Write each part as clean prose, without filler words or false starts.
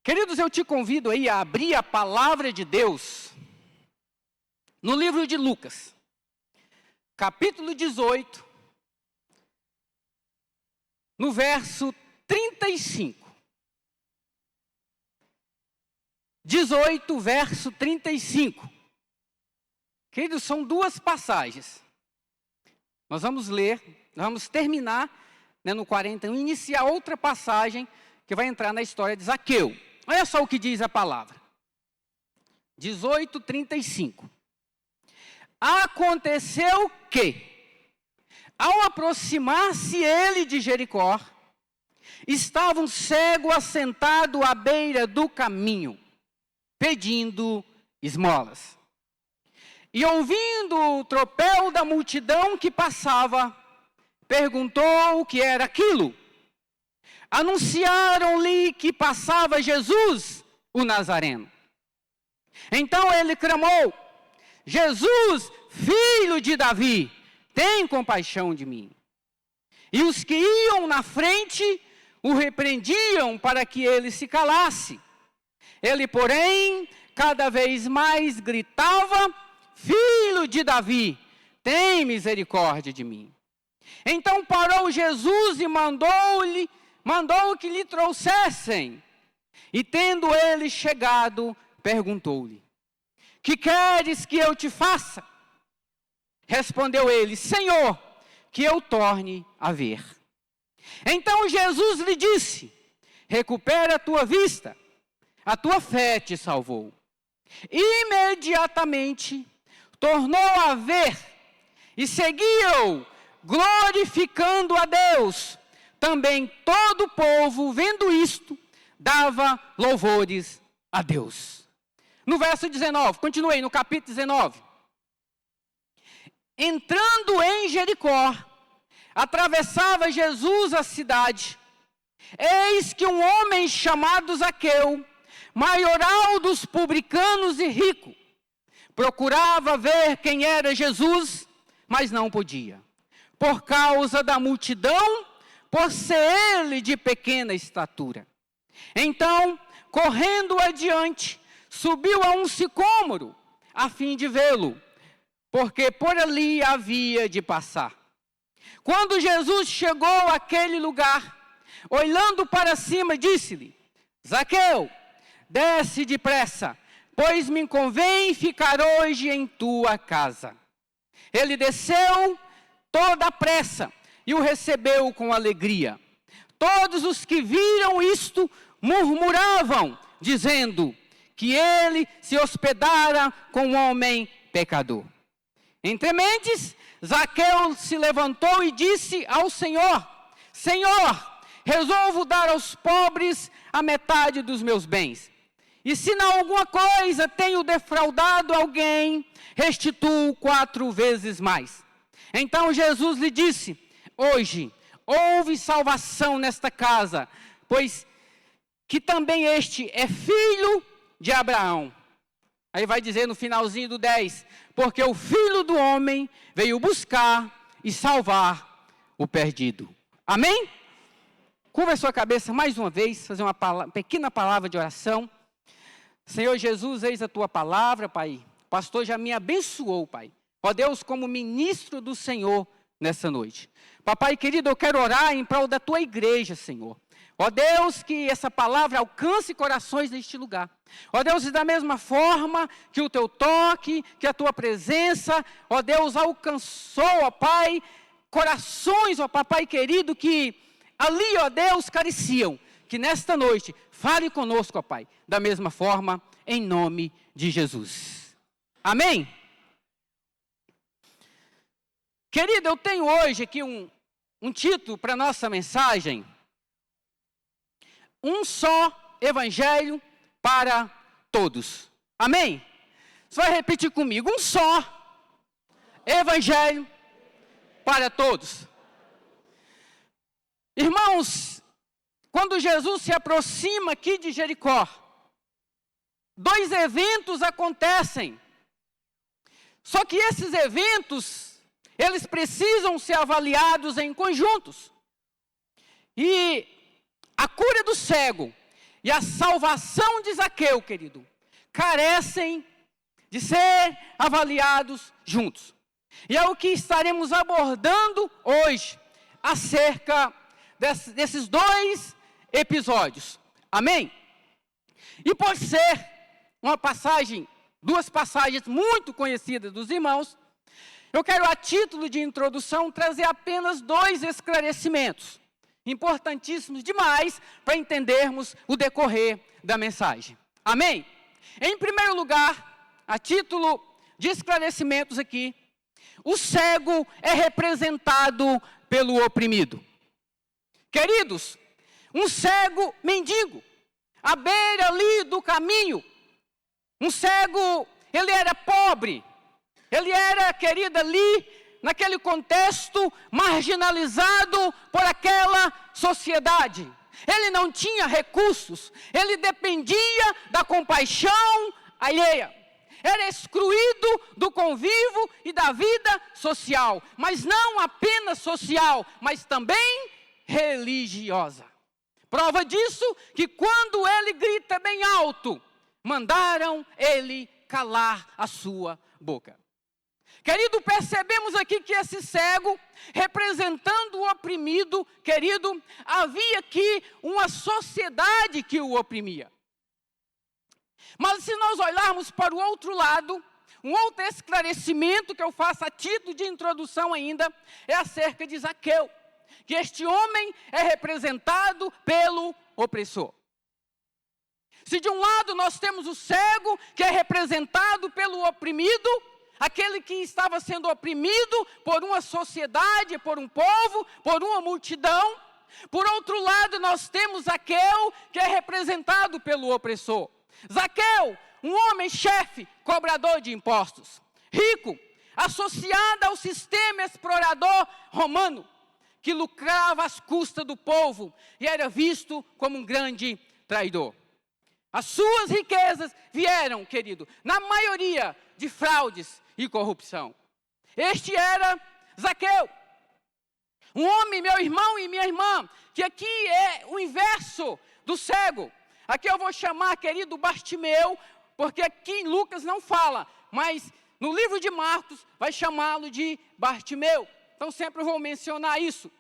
Queridos, eu te convido aí a abrir a palavra de Deus no livro de Lucas, capítulo 18, no verso 35. 18, verso 35. Queridos, são duas passagens. Nós vamos ler, nós vamos terminar no 41, iniciar outra passagem que vai entrar na história de Zaqueu. Olha só o que diz a palavra. 18, 35. Aconteceu que, ao aproximar-se ele de Jericó, estava um cego assentado à beira do caminho, pedindo esmolas. E ouvindo o tropel da multidão que passava, perguntou o que era aquilo. Anunciaram-lhe que passava Jesus, o Nazareno. Então ele clamou: Jesus, filho de Davi, tem compaixão de mim. E os que iam na frente o repreendiam para que ele se calasse. Ele, porém, cada vez mais gritava: Filho de Davi, tem misericórdia de mim. Então parou Jesus e mandou que lhe trouxessem. E tendo ele chegado, perguntou-lhe: Que queres que eu te faça? Respondeu ele: Senhor, que eu torne a ver. Então Jesus lhe disse: Recupera a tua vista, a tua fé te salvou. Imediatamente tornou a ver e seguiu, glorificando a Deus. Também todo o povo, vendo isto, dava louvores a Deus. No verso 19, continuei no capítulo 19. Entrando em Jericó, atravessava Jesus a cidade. Eis que um homem chamado Zaqueu, maioral dos publicanos e rico, procurava ver quem era Jesus, mas não podia, por causa da multidão, por ser ele de pequena estatura. Então, correndo adiante, subiu a um sicômoro, a fim de vê-lo, porque por ali havia de passar. Quando Jesus chegou àquele lugar, olhando para cima, disse-lhe: Zaqueu, desce depressa, pois me convém ficar hoje em tua casa. Ele desceu toda a pressa e o recebeu com alegria. Todos os que viram isto murmuravam, dizendo que ele se hospedara com um homem pecador. Entre mentes, Zaqueu se levantou e disse ao Senhor: Senhor, resolvo dar aos pobres a metade dos meus bens. E se em alguma coisa tenho defraudado alguém, restituo 4 vezes mais. Então Jesus lhe disse: Hoje houve salvação nesta casa, pois que também este é filho de Abraão. Aí vai dizer no finalzinho do 10, porque o Filho do Homem veio buscar e salvar o perdido. Amém? Curva a sua cabeça mais uma vez, fazer uma pequena palavra de oração. Senhor Jesus, eis a tua palavra, Pai. O pastor já me abençoou, Pai. Ó Deus, como ministro do Senhor nessa noite. Papai querido, eu quero orar em prol da tua igreja, Senhor. Ó Deus, que essa palavra alcance corações neste lugar. Ó Deus, e da mesma forma que o teu toque, que a tua presença, ó Deus, alcançou, ó Pai, corações, ó Papai querido, que ali, ó Deus, careciam. Que nesta noite, fale conosco, ó Pai, da mesma forma, em nome de Jesus. Amém? Querido, eu tenho hoje aqui um título para a nossa mensagem. Um só evangelho para todos. Amém? Você vai repetir comigo. Um só evangelho para todos. Irmãos, quando Jesus se aproxima aqui de Jericó, 2 eventos acontecem. Só que esses eventos, eles precisam ser avaliados em conjuntos. E a cura do cego e a salvação de Zaqueu, querido, carecem de ser avaliados juntos. E é o que estaremos abordando hoje, acerca desses dois episódios. Amém? E por ser duas passagens muito conhecidas dos irmãos, eu quero, a título de introdução, trazer apenas dois esclarecimentos, importantíssimos demais para entendermos o decorrer da mensagem. Amém? Em primeiro lugar, a título de esclarecimentos aqui, o cego é representado pelo oprimido. Queridos, um cego mendigo, à beira ali do caminho, um cego, ele era pobre, ele era, querida, ali, naquele contexto, marginalizado por aquela sociedade. Ele não tinha recursos, ele dependia da compaixão alheia. Era excluído do convívio e da vida social, mas não apenas social, mas também religiosa. Prova disso que quando ele grita bem alto, mandaram ele calar a sua boca. Querido, percebemos aqui que esse cego, representando o oprimido, querido, havia aqui uma sociedade que o oprimia. Mas se nós olharmos para o outro lado, um outro esclarecimento que eu faço a título de introdução ainda, é acerca de Zaqueu, que este homem é representado pelo opressor. Se de um lado nós temos o cego, que é representado pelo oprimido, aquele que estava sendo oprimido por uma sociedade, por um povo, por uma multidão. Por outro lado, nós temos Zaqueu, que é representado pelo opressor. Zaqueu, um homem chefe, cobrador de impostos, rico, associado ao sistema explorador romano, que lucrava às custas do povo e era visto como um grande traidor. As suas riquezas vieram, querido, na maioria de fraudes e corrupção. Este era Zaqueu. Um homem, meu irmão e minha irmã, que aqui é o inverso do cego. Aqui eu vou chamar, querido, Bartimeu, porque aqui em Lucas não fala, mas no livro de Marcos vai chamá-lo de Bartimeu. Então sempre vou mencionar isso.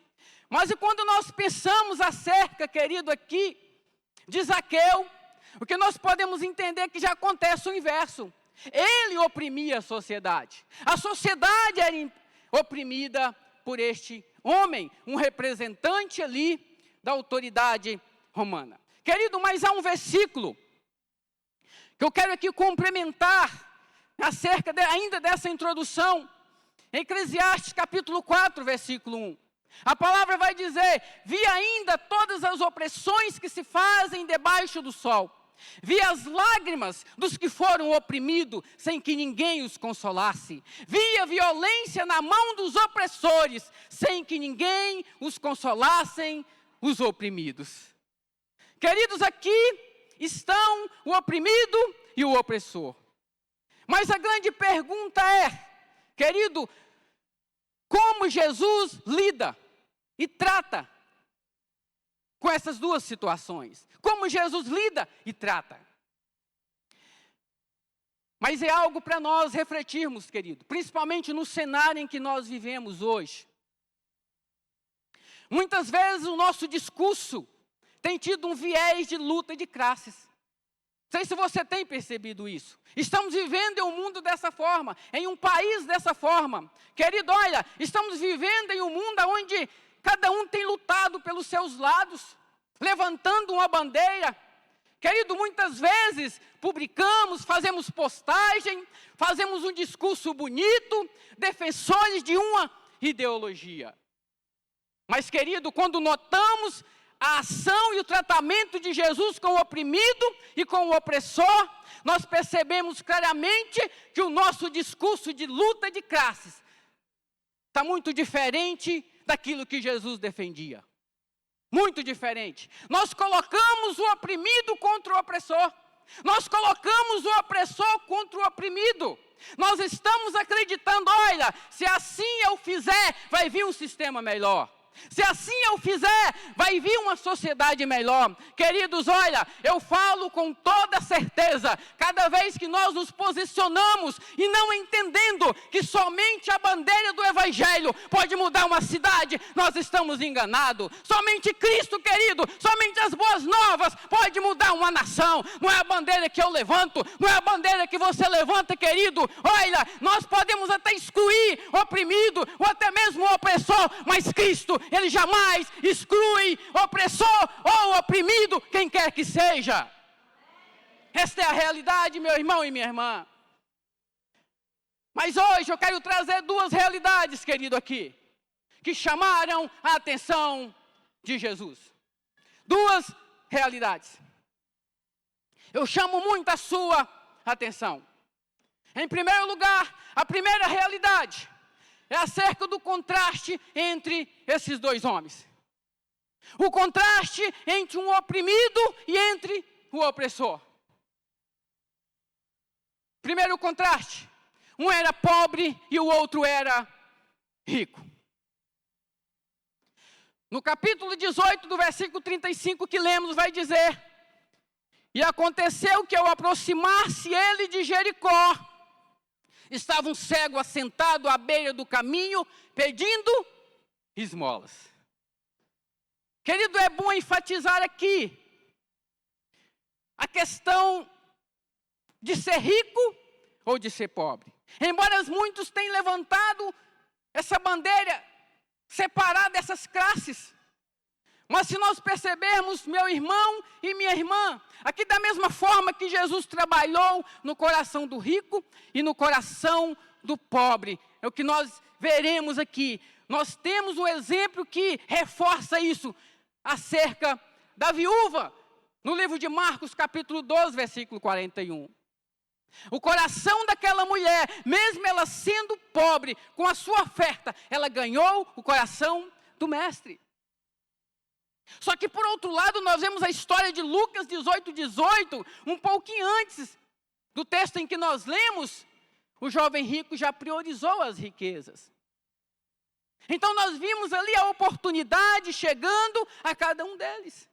Mas e quando nós pensamos acerca, querido, aqui de Zaqueu, o que nós podemos entender é que já acontece o inverso. Ele oprimia a sociedade. A sociedade era oprimida por este homem, um representante ali da autoridade romana. Querido, mas há um versículo que eu quero aqui complementar acerca ainda dessa introdução. Em Eclesiastes capítulo 4, versículo 1. A palavra vai dizer: vi ainda todas as opressões que se fazem debaixo do sol. Vi as lágrimas dos que foram oprimidos, sem que ninguém os consolasse. Vi a violência na mão dos opressores, sem que ninguém os consolassem, os oprimidos. Queridos, aqui estão o oprimido e o opressor. Mas a grande pergunta é, querido, como Jesus lida e trata com essas duas situações? Como Jesus lida e trata? Mas é algo para nós refletirmos, querido, principalmente no cenário em que nós vivemos hoje. Muitas vezes o nosso discurso tem tido um viés de luta de classes. Não sei se você tem percebido isso. Estamos vivendo em um mundo dessa forma, em um país dessa forma. Querido, olha, estamos vivendo em um mundo onde cada um tem lutado pelos seus lados, levantando uma bandeira. Querido, muitas vezes publicamos, fazemos postagem, fazemos um discurso bonito, defensores de uma ideologia. Mas, querido, quando notamos a ação e o tratamento de Jesus com o oprimido e com o opressor, nós percebemos claramente que o nosso discurso de luta de classes está muito diferente daquilo que Jesus defendia. Muito diferente. Nós colocamos o oprimido contra o opressor. Nós colocamos o opressor contra o oprimido. Nós estamos acreditando, olha, se assim eu fizer, vai vir um sistema melhor. Se assim eu fizer, vai vir uma sociedade melhor. Queridos, olha, eu falo com toda certeza, cada vez que nós nos posicionamos e não entendendo que somente a bandeira do Evangelho pode mudar uma cidade, nós estamos enganados. Somente Cristo, querido, somente as boas novas pode mudar uma nação. Não é a bandeira que eu levanto, não é a bandeira que você levanta, querido. Olha, nós podemos até excluir o oprimido, ou até mesmo o opressor, mas Cristo, Ele jamais exclui opressor ou oprimido, quem quer que seja. Esta é a realidade, meu irmão e minha irmã. Mas hoje eu quero trazer duas realidades, querido, aqui, que chamaram a atenção de Jesus. Duas realidades. Eu chamo muito a sua atenção. Em primeiro lugar, a primeira realidade é acerca do contraste entre esses dois homens. O contraste entre um oprimido e entre o opressor. Primeiro contraste. Um era pobre e o outro era rico. No capítulo 18, do versículo 35 que lemos, vai dizer: e aconteceu que ao aproximar-se ele de Jericó, estava um cego assentado à beira do caminho, pedindo esmolas. Querido, é bom enfatizar aqui a questão de ser rico ou de ser pobre. Embora muitos tenham levantado essa bandeira, separada dessas classes, mas se nós percebermos, meu irmão e minha irmã, aqui da mesma forma que Jesus trabalhou no coração do rico e no coração do pobre, é o que nós veremos aqui. Nós temos um exemplo que reforça isso, acerca da viúva, no livro de Marcos, capítulo 12, versículo 41. O coração daquela mulher, mesmo ela sendo pobre, com a sua oferta, ela ganhou o coração do mestre. Só que por outro lado, nós vemos a história de Lucas 18, um pouquinho antes do texto em que nós lemos, o jovem rico já priorizou as riquezas. Então nós vimos ali a oportunidade chegando a cada um deles.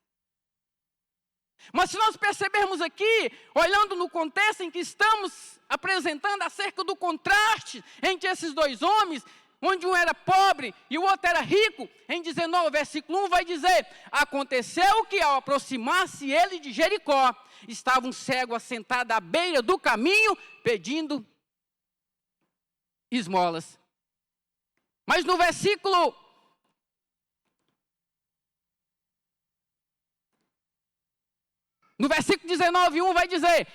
Mas se nós percebermos aqui, olhando no contexto em que estamos apresentando acerca do contraste entre esses dois homens, onde um era pobre e o outro era rico, em 19, versículo 1 vai dizer: aconteceu que ao aproximar-se ele de Jericó, estava um cego assentado à beira do caminho, pedindo esmolas. Mas no versículo 19:1 vai dizer: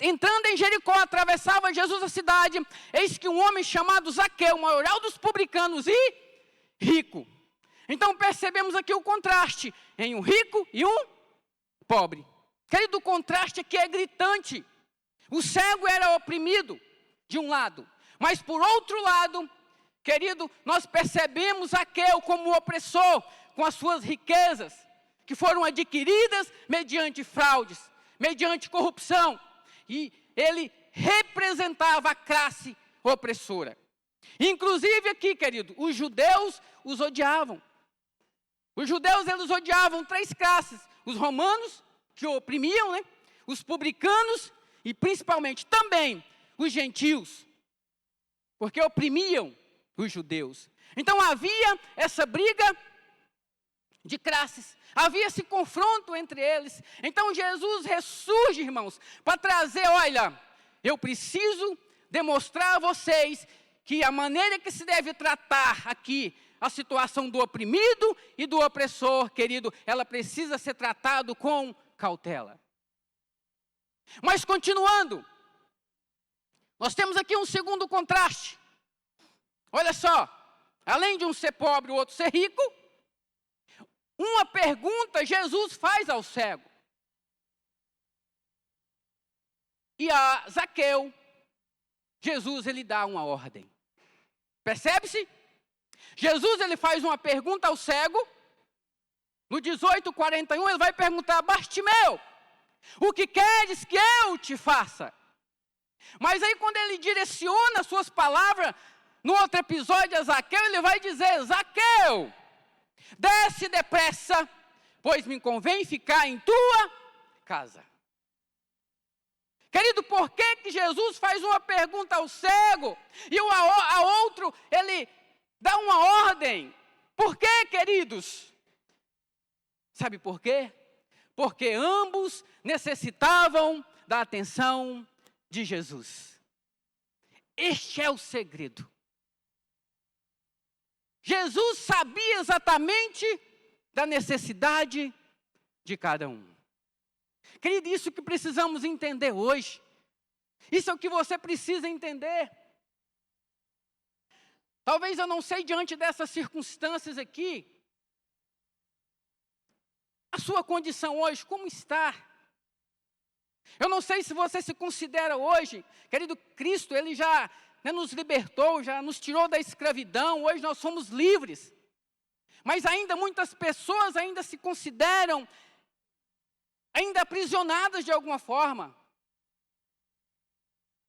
entrando em Jericó, atravessava Jesus a cidade, eis que um homem chamado Zaqueu, maioral dos publicanos e rico. Então percebemos aqui o contraste em um rico e um pobre. Querido, o contraste aqui é gritante. O cego era oprimido de um lado, mas por outro lado, querido, nós percebemos Zaqueu como opressor, com as suas riquezas, que foram adquiridas mediante fraudes, mediante corrupção. E ele representava a classe opressora. Inclusive aqui, querido, os judeus os odiavam. Os judeus, eles odiavam três classes: os romanos, que oprimiam, né? Os publicanos e principalmente também os gentios, porque oprimiam os judeus. Então havia essa briga de classes, havia esse confronto entre eles. Então Jesus ressurge, irmãos, para trazer: olha, eu preciso demonstrar a vocês que a maneira que se deve tratar aqui a situação do oprimido e do opressor, querido, ela precisa ser tratada com cautela. Mas continuando, nós temos aqui um segundo contraste. Olha só, além de um ser pobre e o outro ser rico, uma pergunta Jesus faz ao cego. E a Zaqueu, Jesus, ele dá uma ordem. Percebe-se? Jesus, ele faz uma pergunta ao cego. No 18:41, ele vai perguntar: Bartimeu, o que queres que eu te faça? Mas aí quando ele direciona suas palavras, no outro episódio a Zaqueu, ele vai dizer: Zaqueu, desce depressa, pois me convém ficar em tua casa. Querido, por que Jesus faz uma pergunta ao cego e a outro ele dá uma ordem? Por quê, queridos? Sabe por quê? Porque ambos necessitavam da atenção de Jesus. Este é o segredo. Jesus sabia exatamente da necessidade de cada um. Querido, isso que precisamos entender hoje. Isso é o que você precisa entender. Talvez eu não sei, diante dessas circunstâncias aqui, a sua condição hoje, como está? Eu não sei se você se considera hoje, querido, Cristo, Ele já nos libertou, já nos tirou da escravidão, hoje nós somos livres. Mas ainda muitas pessoas ainda se consideram ainda aprisionadas de alguma forma.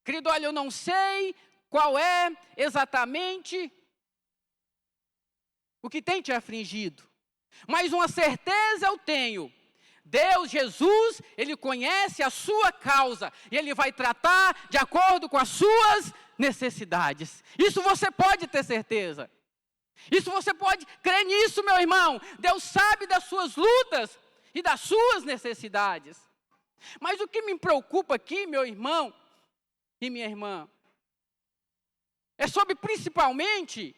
Querido, olha, eu não sei qual é exatamente o que tem te afligido, mas uma certeza eu tenho: Deus, Jesus, Ele conhece a sua causa, e Ele vai tratar de acordo com as suas necessidades. Isso você pode ter certeza. Isso você pode crer nisso, meu irmão. Deus sabe das suas lutas e das suas necessidades. Mas o que me preocupa aqui, meu irmão e minha irmã, é sobre principalmente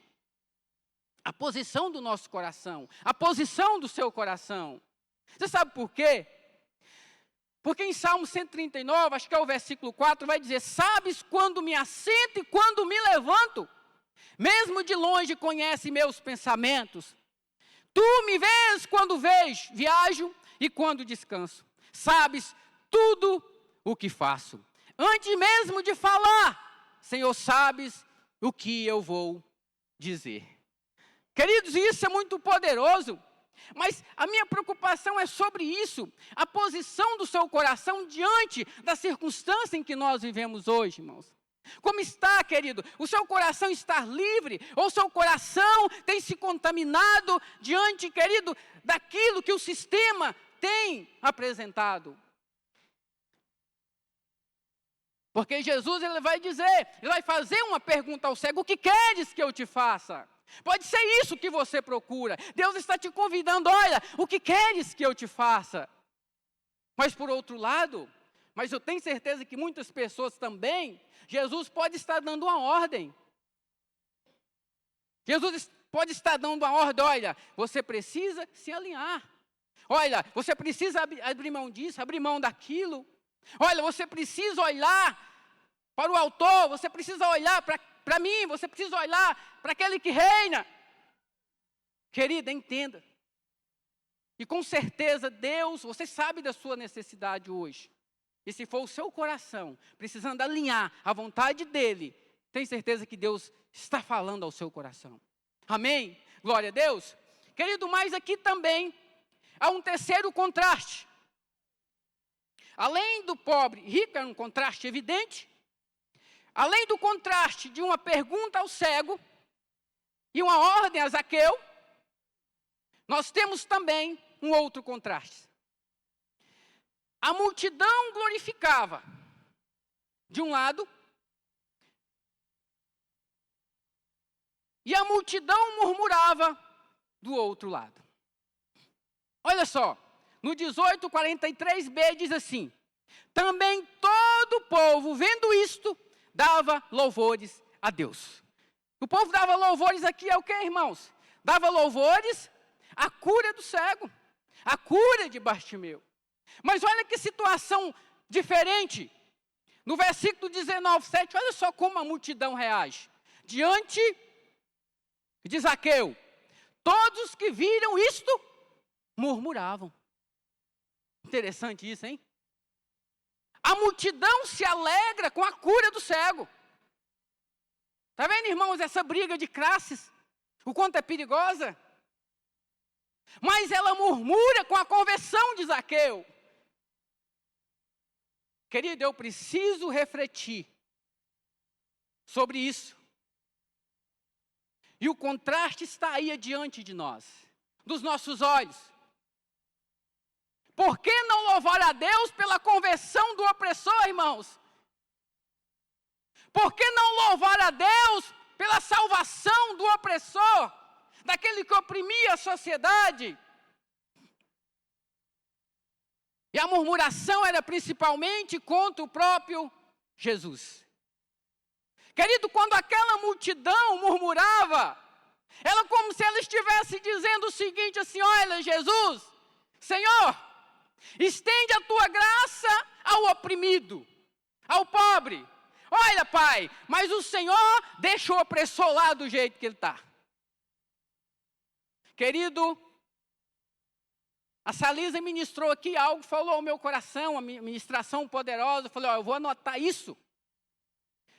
a posição do nosso coração, a posição do seu coração. Você sabe por quê? Porque em Salmo 139, acho que é o versículo 4, vai dizer: sabes quando me assento e quando me levanto, mesmo de longe conhece meus pensamentos. Tu me vês quando viajo e quando descanso. Sabes tudo o que faço. Antes mesmo de falar, Senhor, sabes o que eu vou dizer. Queridos, isso é muito poderoso. Mas a minha preocupação é sobre isso. A posição do seu coração diante da circunstância em que nós vivemos hoje, irmãos. Como está, querido? O seu coração está livre? Ou o seu coração tem se contaminado diante, querido, daquilo que o sistema tem apresentado? Porque Jesus, Ele vai dizer, Ele vai fazer uma pergunta ao cego: o que queres que eu te faça? Pode ser isso que você procura. Deus está te convidando: olha, o que queres que eu te faça? Mas por outro lado, mas eu tenho certeza que muitas pessoas também, Jesus pode estar dando uma ordem. Jesus pode estar dando uma ordem: olha, você precisa se alinhar. Olha, você precisa abrir mão disso, abrir mão daquilo. Olha, você precisa olhar para o autor, você precisa olhar para mim, você precisa olhar para aquele que reina. Querida, entenda. E com certeza Deus, você sabe da sua necessidade hoje. E se for o seu coração precisando alinhar a vontade dEle, tem certeza que Deus está falando ao seu coração. Amém? Glória a Deus. Querido, mas aqui também há um terceiro contraste. Além do pobre e rico, é um contraste evidente. Além do contraste de uma pergunta ao cego e uma ordem a Zaqueu, nós temos também um outro contraste. A multidão glorificava de um lado e a multidão murmurava do outro lado. Olha só, no 18:43b diz assim: também todo o povo, vendo isto, dava louvores a Deus. O povo dava louvores aqui é o que, irmãos? Dava louvores à cura do cego, à cura de Bartimeu. Mas olha que situação diferente. No versículo 19:7, olha só como a multidão reage. Diante de Zaqueu, todos que viram isto, murmuravam. Interessante isso, hein? A multidão se alegra com a cura do cego. Está vendo, irmãos, essa briga de classes? O quanto é perigosa? Mas ela murmura com a conversão de Zaqueu. Querido, eu preciso refletir sobre isso. E o contraste está aí diante de nós. dos nossos olhos. Por que não louvar a Deus pela conversão do opressor, irmãos? Por que não louvar a Deus pela salvação do opressor, daquele que oprimia a sociedade? E a murmuração era principalmente contra o próprio Jesus. Querido, quando aquela multidão murmurava, era como se ela estivesse dizendo o seguinte assim: olha, Jesus, Senhor, estende a tua graça ao oprimido, ao pobre. Olha, Pai, mas o Senhor deixa o opressor lá do jeito que ele está. Querido, a Salisa ministrou aqui algo, falou ao meu coração, a ministração poderosa. Eu falei, eu vou anotar isso.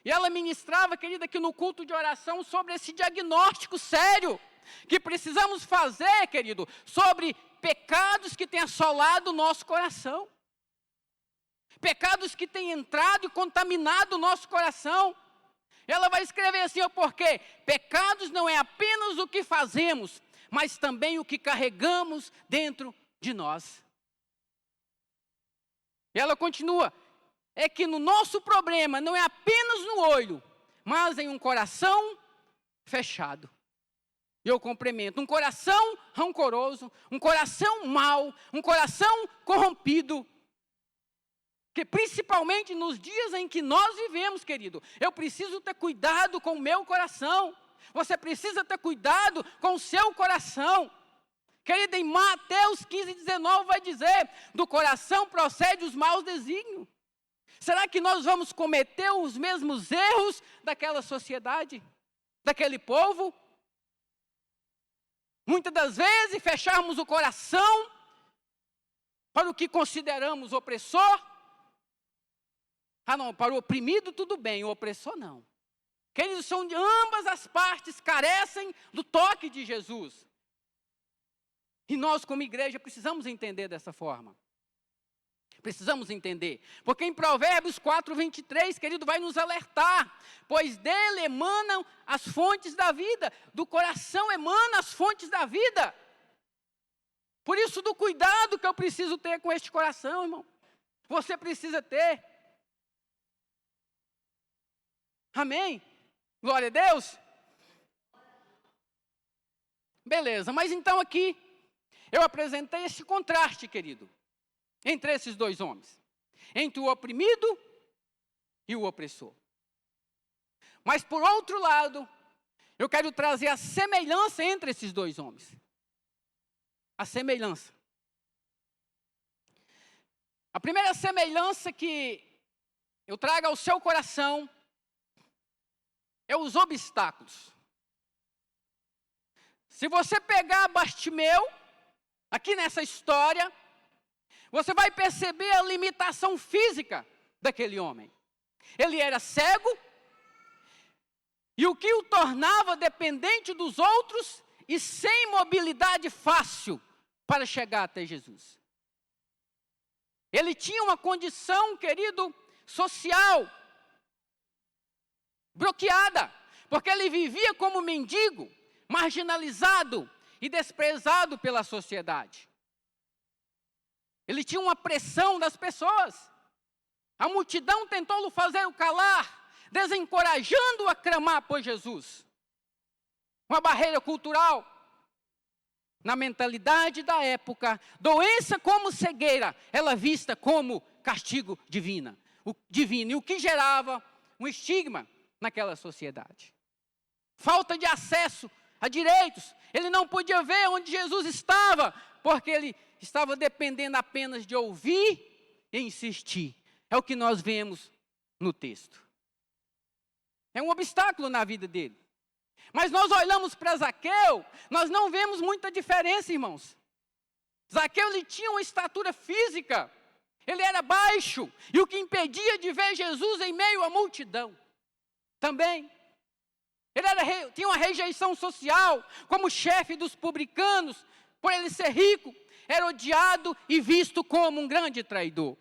E ela ministrava, querida, aqui no culto de oração sobre esse diagnóstico sério que precisamos fazer, querido, sobre pecados que têm assolado o nosso coração. Pecados que têm entrado e contaminado o nosso coração. Ela vai escrever assim, porque pecados não é apenas o que fazemos, mas também o que carregamos dentro de nós. E ela continua, é que no nosso problema não é apenas no olho, mas em um coração fechado. E eu complemento, um coração rancoroso, um coração mau, um coração corrompido. Que principalmente nos dias em que nós vivemos, querido, eu preciso ter cuidado com o meu coração. Você precisa ter cuidado com o seu coração. Querido, em Mateus 15:19 vai dizer, do coração procede os maus desígnios. Será que nós vamos cometer os mesmos erros daquela sociedade, daquele povo? Muitas das vezes fecharmos o coração para o que consideramos opressor. Não, para o oprimido tudo bem, o opressor não. Queridos, são de ambas as partes carecem do toque de Jesus. E nós como igreja precisamos entender dessa forma. Precisamos entender. Porque em Provérbios 4:23, querido, vai nos alertar. Pois dele emanam as fontes da vida. Do coração emanam as fontes da vida. Por isso do cuidado que eu preciso ter com este coração, irmão. Você precisa ter. Amém? Glória a Deus. Beleza, mas então aqui eu apresentei esse contraste, querido, entre esses dois homens, entre o oprimido e o opressor. Mas por outro lado, eu quero trazer a semelhança entre esses dois homens. A semelhança. A primeira semelhança que eu trago ao seu coração é os obstáculos. Se você pegar Bartimeu, aqui nessa história, você vai perceber a limitação física daquele homem. Ele era cego, e o que o tornava dependente dos outros e sem mobilidade fácil para chegar até Jesus. Ele tinha uma condição, querido, social, bloqueada, porque ele vivia como mendigo, marginalizado e desprezado pela sociedade. Ele tinha uma pressão das pessoas. A multidão tentou-o fazer calar, desencorajando-o a clamar por Jesus. Uma barreira cultural. Na mentalidade da época, doença como cegueira, ela vista como castigo divino. E o que gerava um estigma naquela sociedade. Falta de acesso a direitos. Ele não podia ver onde Jesus estava, porque ele estava dependendo apenas de ouvir e insistir. É o que nós vemos no texto. É um obstáculo na vida dele. Mas nós olhamos para Zaqueu, nós não vemos muita diferença, irmãos. Zaqueu, ele tinha uma estatura física, ele era baixo, e o que impedia de ver Jesus em meio à multidão. Também. Ele tinha uma rejeição social, como chefe dos publicanos, por ele ser rico, era odiado e visto como um grande traidor.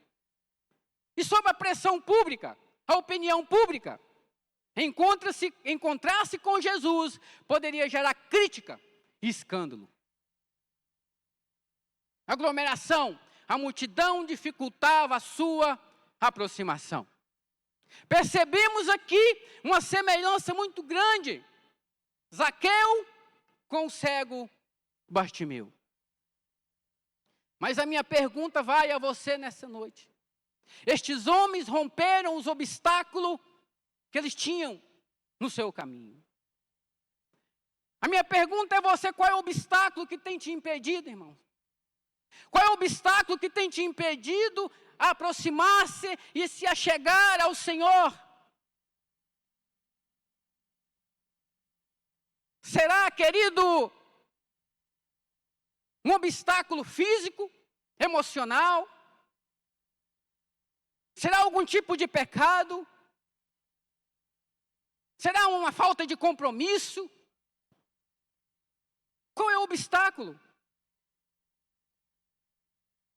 E sob a pressão pública, a opinião pública, encontrar-se com Jesus poderia gerar crítica e escândalo. aglomeração, a multidão dificultava a sua aproximação. Percebemos aqui uma semelhança muito grande. Zaqueu com o cego Bartimeu. Mas a minha pergunta vai a você nessa noite. Estes homens romperam os obstáculos que eles tinham no seu caminho. A minha pergunta é você, qual é o obstáculo que tem te impedido, irmão? Qual é o obstáculo que tem te impedido a aproximar-se e se achegar ao Senhor? Será, querido, um obstáculo físico, emocional? Será algum tipo de pecado? Será uma falta de compromisso? Qual é o obstáculo?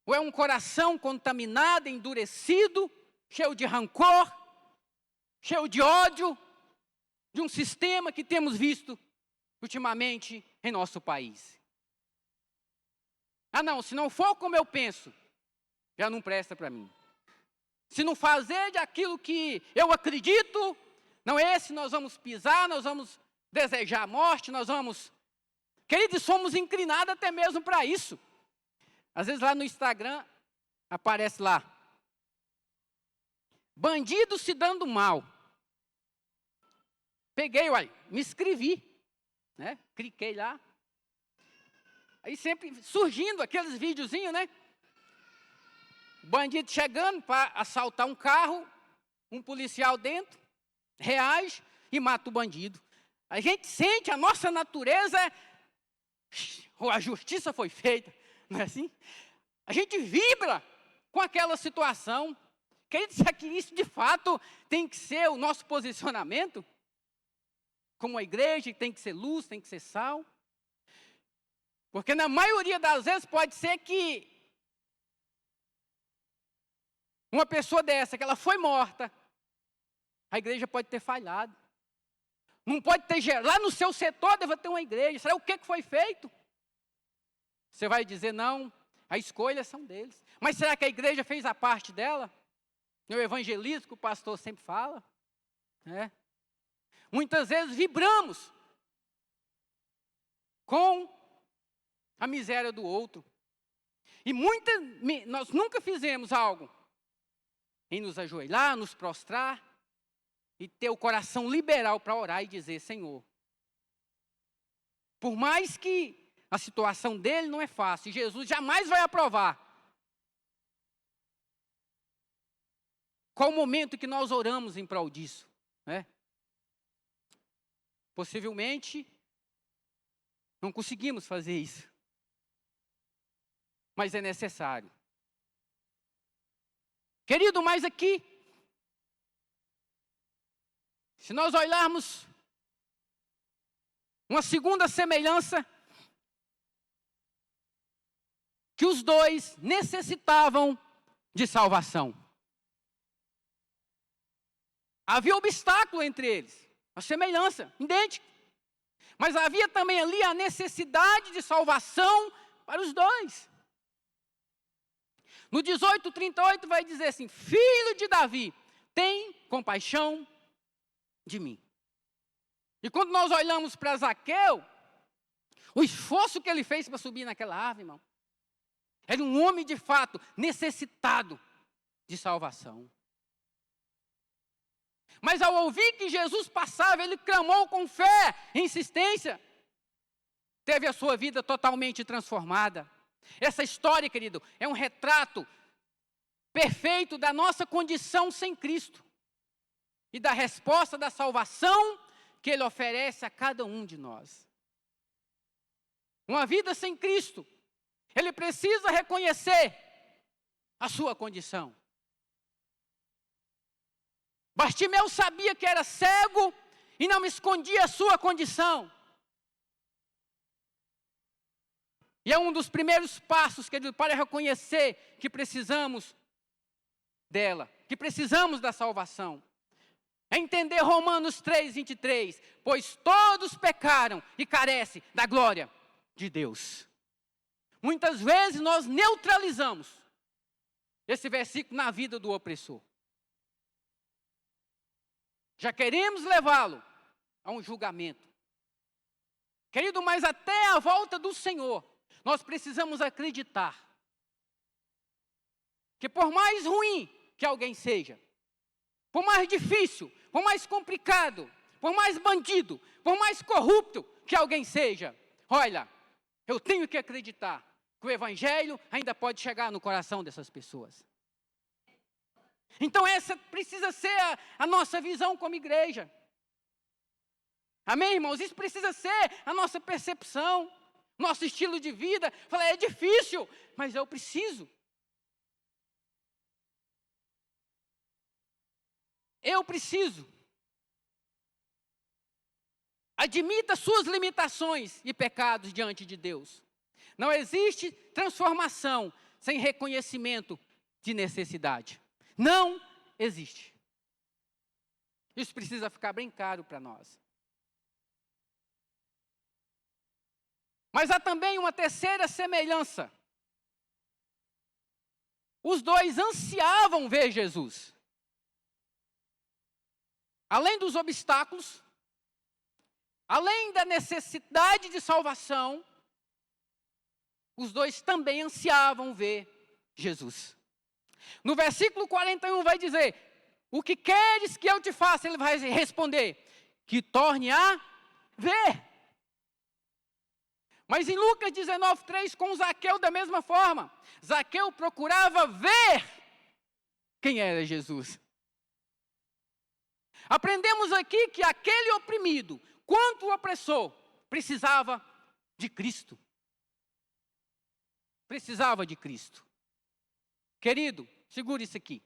Ou é um coração contaminado, endurecido, cheio de rancor, cheio de ódio, de um sistema que temos visto ultimamente em nosso país? Ah não, se não for como eu penso, já não presta para mim. Se não fazer de aquilo que eu acredito, não é esse, nós vamos pisar, nós vamos desejar a morte, nós vamos... Queridos, somos inclinados até mesmo para isso. Às vezes lá no Instagram, aparece lá, bandido se dando mal. Peguei, olha, me inscrevi, né? Cliquei lá. Aí sempre surgindo aqueles videozinhos, né? Bandido chegando para assaltar um carro, um policial dentro, reage e mata o bandido. A gente sente, a nossa natureza, a justiça foi feita, não é assim? A gente vibra com aquela situação. Quer dizer que isso de fato tem que ser o nosso posicionamento? Como a igreja tem que ser luz, tem que ser sal? Porque na maioria das vezes pode ser que uma pessoa dessa, que ela foi morta, a igreja pode ter falhado. Não pode ter, lá no seu setor deve ter uma igreja. Será o que foi feito? Você vai dizer, não, a escolha são deles. Mas será que a igreja fez a parte dela? No evangelismo que o pastor sempre fala. Né? Muitas vezes vibramos com a miséria do outro. E nós nunca fizemos algo em nos ajoelhar, nos prostrar e ter o coração liberal para orar e dizer, Senhor, por mais que a situação dele não é fácil, Jesus jamais vai aprovar. Qual o momento que nós oramos em prol disso? Né? Possivelmente, não conseguimos fazer isso. Mas é necessário. Querido, mas aqui, se nós olharmos uma segunda semelhança, que os dois necessitavam de salvação. Havia obstáculo entre eles, a semelhança, idêntica. Mas havia também ali a necessidade de salvação para os dois. No 18:38 vai dizer assim, filho de Davi, tem compaixão de mim. E quando nós olhamos para Zaqueu, o esforço que ele fez para subir naquela árvore, irmão, era um homem de fato necessitado de salvação. Mas ao ouvir que Jesus passava, ele clamou com fé e insistência. Teve a sua vida totalmente transformada. Essa história, querido, é um retrato perfeito da nossa condição sem Cristo. E da resposta da salvação que Ele oferece a cada um de nós. Uma vida sem Cristo, ele precisa reconhecer a sua condição. Bartimeu sabia que era cego e não escondia a sua condição. E é um dos primeiros passos, querido, para reconhecer que precisamos dela, que precisamos da salvação. É entender Romanos 3:23, pois todos pecaram e carecem da glória de Deus. muitas vezes nós neutralizamos esse versículo na vida do opressor. Já queremos levá-lo a um julgamento. Querido, mas até a volta do Senhor, nós precisamos acreditar que por mais ruim que alguém seja, por mais difícil, por mais complicado, por mais bandido, por mais corrupto que alguém seja, olha, eu tenho que acreditar que o Evangelho ainda pode chegar no coração dessas pessoas. Então essa precisa ser a nossa visão como igreja. Amém, irmãos? Isso precisa ser a nossa percepção, nosso estilo de vida. Falar, é difícil, mas eu preciso. Eu preciso. Admita suas limitações e pecados diante de Deus. Não existe transformação sem reconhecimento de necessidade. Não existe. Isso precisa ficar bem claro para nós. Mas há também uma terceira semelhança. Os dois ansiavam ver Jesus. Além dos obstáculos, além da necessidade de salvação, os dois também ansiavam ver Jesus. No versículo 41 vai dizer, o que queres que eu te faça? Ele vai responder, que torne a ver. Mas em Lucas 19:3, com Zaqueu da mesma forma, Zaqueu procurava ver quem era Jesus. Aprendemos aqui que aquele oprimido, quanto o opressor, precisava de Cristo. Precisava de Cristo. Querido, segure isso aqui.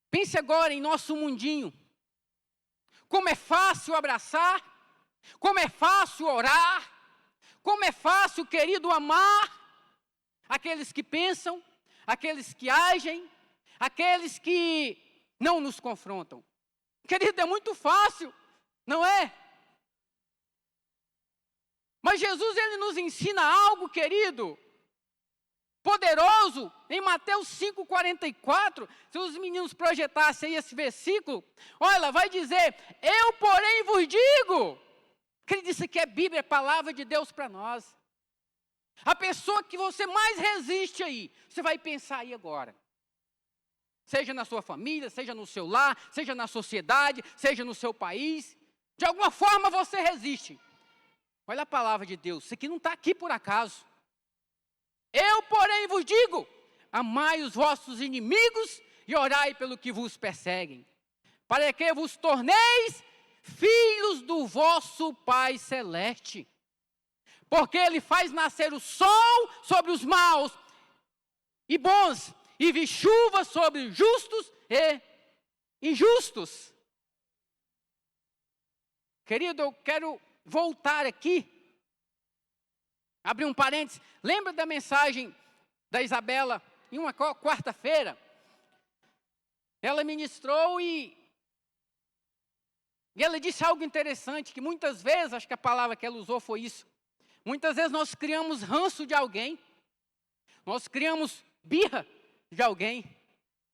Pense agora em nosso mundinho. Como é fácil abraçar, como é fácil orar, como é fácil, querido, amar aqueles que pensam, aqueles que agem, aqueles que não nos confrontam. Querido, é muito fácil, não é? Mas Jesus, ele nos ensina algo, querido, poderoso, em Mateus 5,44, se os meninos projetassem aí esse versículo, olha, vai dizer, eu porém vos digo, querido, isso aqui é Bíblia, é palavra de Deus para nós. A pessoa que você mais resiste aí, você vai pensar aí agora. Seja na sua família, seja no seu lar, seja na sociedade, seja no seu país. De alguma forma você resiste. Olha a palavra de Deus, isso aqui não está aqui por acaso. Eu, porém, vos digo, amai os vossos inimigos e orai pelo que vos perseguem, para que vos torneis filhos do vosso Pai Celeste. Porque Ele faz nascer o sol sobre os maus e bons, e vi chuva sobre justos e injustos. Querido, eu quero voltar aqui, abrir um parênteses. Lembra da mensagem da Isabela, em uma quarta-feira? Ela ministrou e ela disse algo interessante, que muitas vezes, acho que a palavra que ela usou foi isso, muitas vezes nós criamos ranço de alguém, nós criamos birra de alguém.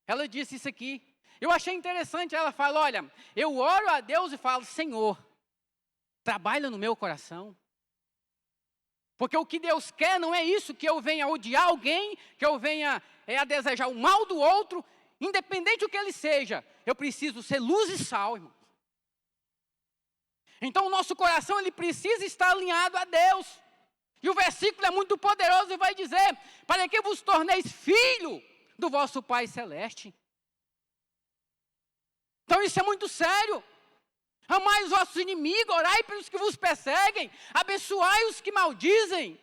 Ela disse isso aqui. Eu achei interessante, ela fala, olha, eu oro a Deus e falo, Senhor, trabalha no meu coração. Porque o que Deus quer não é isso, que eu venha odiar alguém, que eu venha a desejar o mal do outro, independente do que ele seja. Eu preciso ser luz e sal, irmão. Então o nosso coração, ele precisa estar alinhado a Deus. E o versículo é muito poderoso e vai dizer, para que vos torneis filho do vosso Pai Celeste. Então isso é muito sério. Amai os vossos inimigos, orai pelos que vos perseguem, abençoai os que maldizem.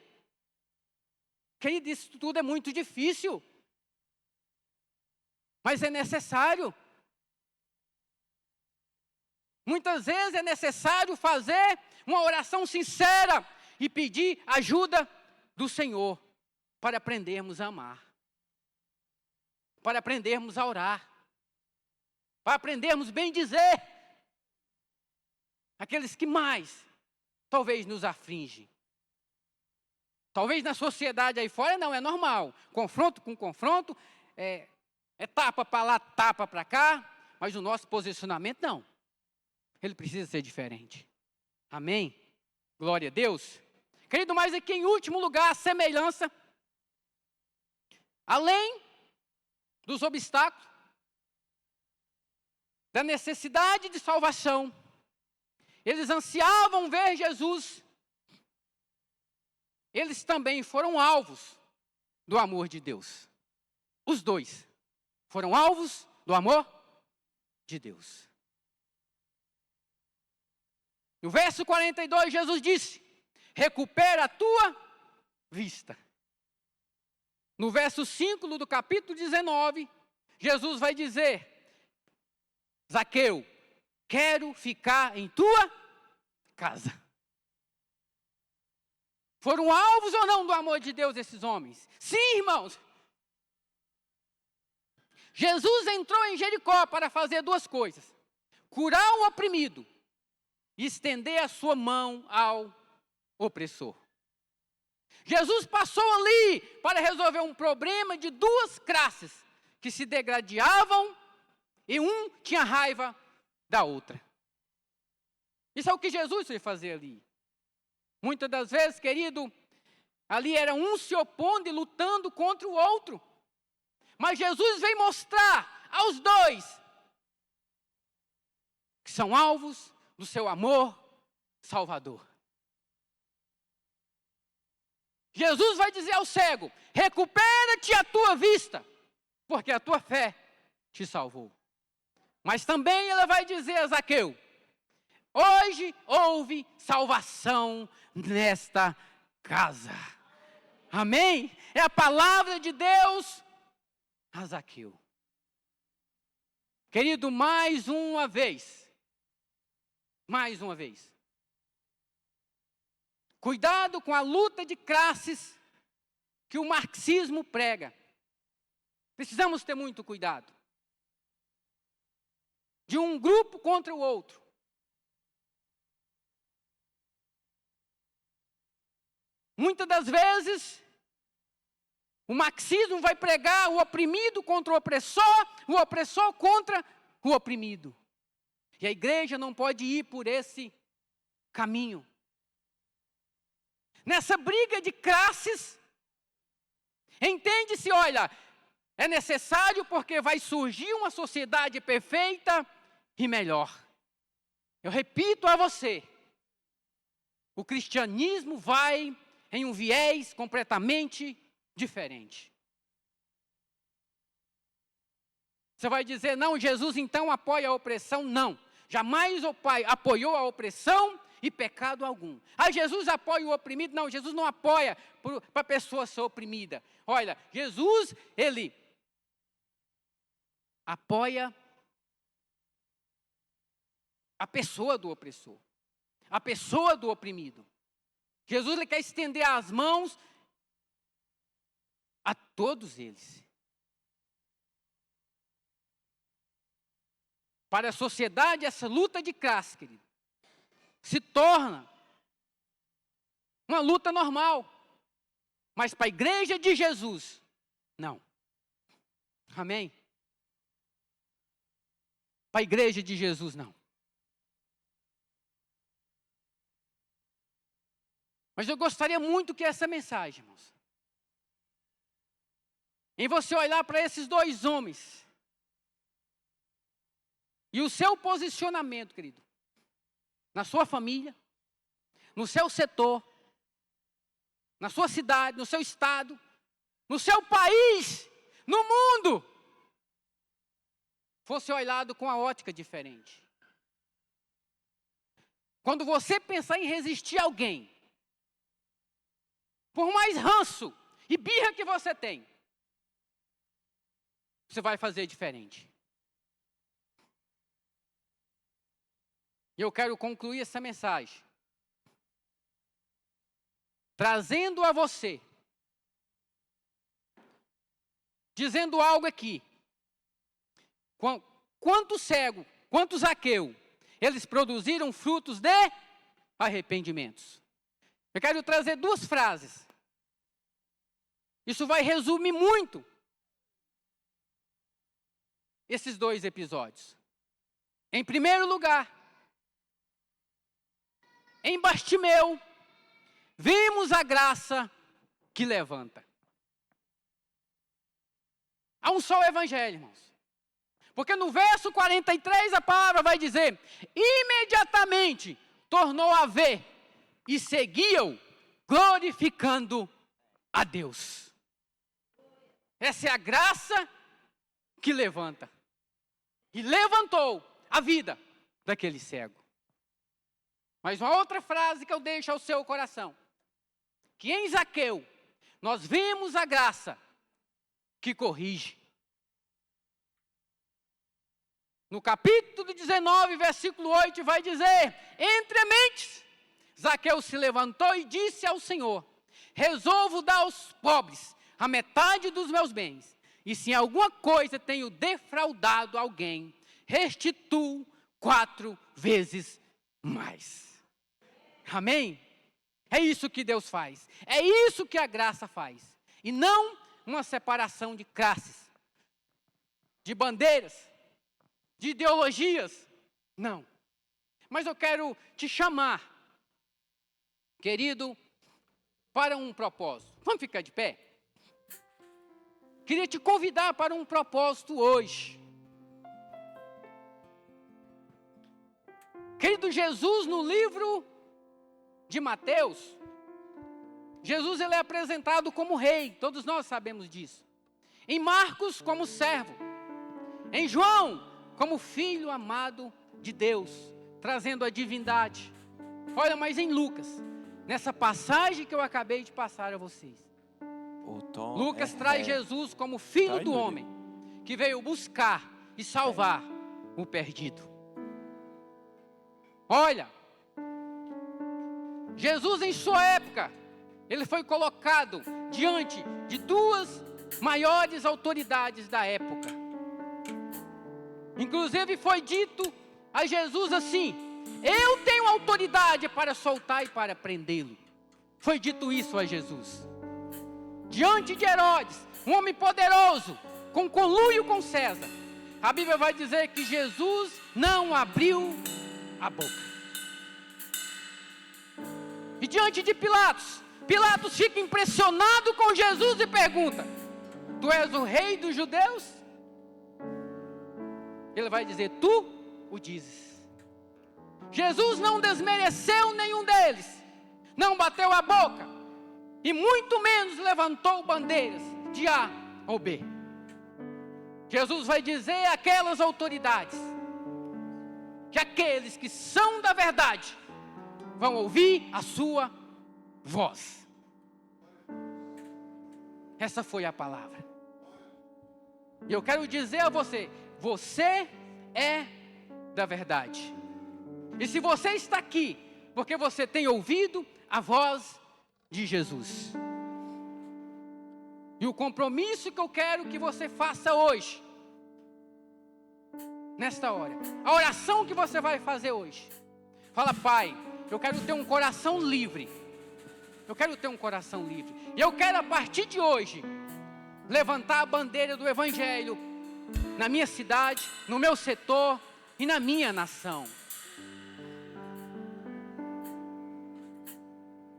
Querido, isso tudo é muito difícil, mas é necessário. Muitas vezes é necessário fazer uma oração sincera e pedir ajuda do Senhor para aprendermos a amar, para aprendermos a orar, para aprendermos bem dizer aqueles que mais talvez nos afligem. Talvez na sociedade aí fora não, é normal. Confronto com confronto, é tapa para lá, tapa para cá, mas o nosso posicionamento não. Ele precisa ser diferente. Amém? Glória a Deus. Querido, mas aqui em último lugar, a semelhança. Além dos obstáculos, da necessidade de salvação, eles ansiavam ver Jesus. Eles também foram alvos do amor de Deus. Os dois foram alvos do amor de Deus. No verso 42, Jesus disse: recupera a tua vista. No verso 5 do capítulo 19, Jesus vai dizer: Zaqueu, quero ficar em tua casa. Foram alvos ou não do amor de Deus esses homens? Sim, irmãos. Jesus entrou em Jericó para fazer duas coisas: curar o oprimido e estender a sua mão ao opressor. Jesus passou ali para resolver um problema de duas classes que se degladiavam e um tinha raiva da outra. Isso é o que Jesus foi fazer ali. Muitas das vezes, querido, ali era um se opondo e lutando contra o outro. Mas Jesus veio mostrar aos dois que são alvos do seu amor salvador. Jesus vai dizer ao cego: recupera-te a tua vista, porque a tua fé te salvou. Mas também ele vai dizer a Zaqueu: hoje houve salvação nesta casa. Amém? É a palavra de Deus a Zaqueu. Querido, mais uma vez, cuidado com a luta de classes que o marxismo prega. Precisamos ter muito cuidado. De um grupo contra o outro. Muitas das vezes, o marxismo vai pregar o oprimido contra o opressor contra o oprimido. E a igreja não pode ir por esse caminho. Nessa briga de classes, entende-se, olha, é necessário porque vai surgir uma sociedade perfeita e melhor. Eu repito a você, o cristianismo vai em um viés completamente diferente. Você vai dizer: não, Jesus então apoia a opressão? Não, jamais o Pai apoiou a opressão e pecado algum. Ah, Jesus apoia o oprimido? Não, Jesus não apoia para a pessoa ser oprimida. Olha, Jesus, ele apoia a pessoa do opressor, a pessoa do oprimido. Jesus, ele quer estender as mãos a todos eles. Para a sociedade, essa luta de classe, querido, se torna uma luta normal. Mas para a igreja de Jesus, não. Amém? Para a igreja de Jesus, não. Mas eu gostaria muito que essa mensagem, irmãos, em você olhar para esses dois homens e o seu posicionamento, querido, na sua família, no seu setor, na sua cidade, no seu estado, no seu país, no mundo, fosse olhado com a ótica diferente. Quando você pensar em resistir a alguém, por mais ranço e birra que você tem, você vai fazer diferente. E eu quero concluir essa mensagem trazendo a você, dizendo algo aqui. Quanto cego, quanto Zaqueu, eles produziram frutos de arrependimentos. Eu quero trazer duas frases Isso vai resumir muito esses 2 episódios. Em primeiro lugar, em Bartimeu, vimos a graça que levanta. Há um só evangelho, irmãos. Porque no verso 43 a palavra vai dizer: imediatamente tornou a ver e seguiam glorificando a Deus. Essa é a graça que levanta. E levantou a vida daquele cego. Mas uma outra frase que eu deixo ao seu coração: que em Zaqueu nós vimos a graça que corrige. No capítulo 19, versículo 8, vai dizer: entre mentes, Zaqueu se levantou e disse ao Senhor: resolvo dar aos pobres a metade dos meus bens, e se em alguma coisa tenho defraudado alguém, restituo 4 vezes mais. Amém? É isso que Deus faz. É isso que a graça faz. E não uma separação de classes, de bandeiras, de ideologias. Não. Mas eu quero te chamar, querido, para um propósito. Vamos ficar de pé? Queria te convidar para um propósito hoje. Querido, Jesus, no livro de Mateus, Jesus ele é apresentado como rei, todos nós sabemos disso. Em Marcos, como servo. Em João, como filho amado de Deus, trazendo a divindade. Olha, mas em Lucas, nessa passagem que eu acabei de passar a vocês, Lucas traz Jesus como filho do homem, que veio buscar e salvar o perdido. Olha, Jesus em sua época, ele foi colocado diante de 2 maiores autoridades da época. Inclusive foi dito a Jesus assim: eu tenho autoridade para soltar e para prendê-lo. Foi dito isso a Jesus. Diante de Herodes, um homem poderoso, com conluio com César. A Bíblia vai dizer que Jesus não abriu a boca. E diante de Pilatos, Pilatos fica impressionado com Jesus e pergunta: tu és o rei dos judeus? Ele vai dizer: tu o dizes. Jesus não desmereceu nenhum deles, não bateu a boca, e muito menos levantou bandeiras de A ou B. Jesus vai dizer àquelas autoridades que aqueles que são da verdade vão ouvir a sua voz. Essa foi a palavra. E eu quero dizer a você: você é da verdade. E se você está aqui, porque você tem ouvido a voz de Jesus. E o compromisso que eu quero que você faça hoje, nesta hora, a oração que você vai fazer hoje, fala: Pai, eu quero ter um coração livre. Eu quero ter um coração livre. E eu quero, a partir de hoje, levantar a bandeira do Evangelho na minha cidade, no meu setor e na minha nação.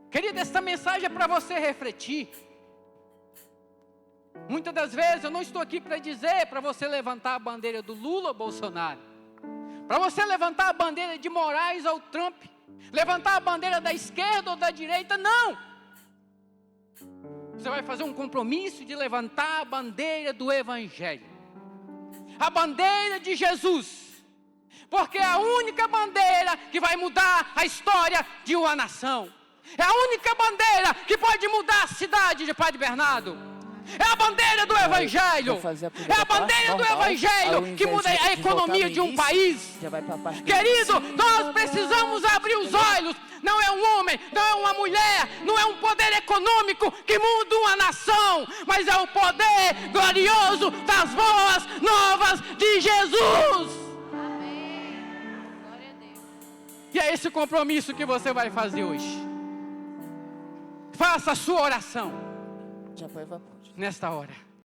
Querida, esta mensagem é para você refletir. Muitas das vezes eu não estou aqui para dizer para você levantar a bandeira do Lula ou Bolsonaro, para você levantar a bandeira de Moraes ou Trump, levantar a bandeira da esquerda ou da direita, não. Você vai fazer um compromisso de levantar a bandeira do Evangelho, a bandeira de Jesus, porque é a única bandeira que vai mudar a história de uma nação. É a única bandeira que pode mudar a cidade de Padre Bernardo. É a bandeira do Evangelho. É a bandeira do Evangelho que muda a economia de um país. Querido, nós precisamos abrir os olhos. Não é um homem, não é uma mulher, não é um poder econômico que muda uma nação, mas é o poder glorioso das boas novas de Jesus. Amém. Glória a Deus. E é esse compromisso que você vai fazer hoje. Faça a sua oração. Já põe vapor. nesta hora.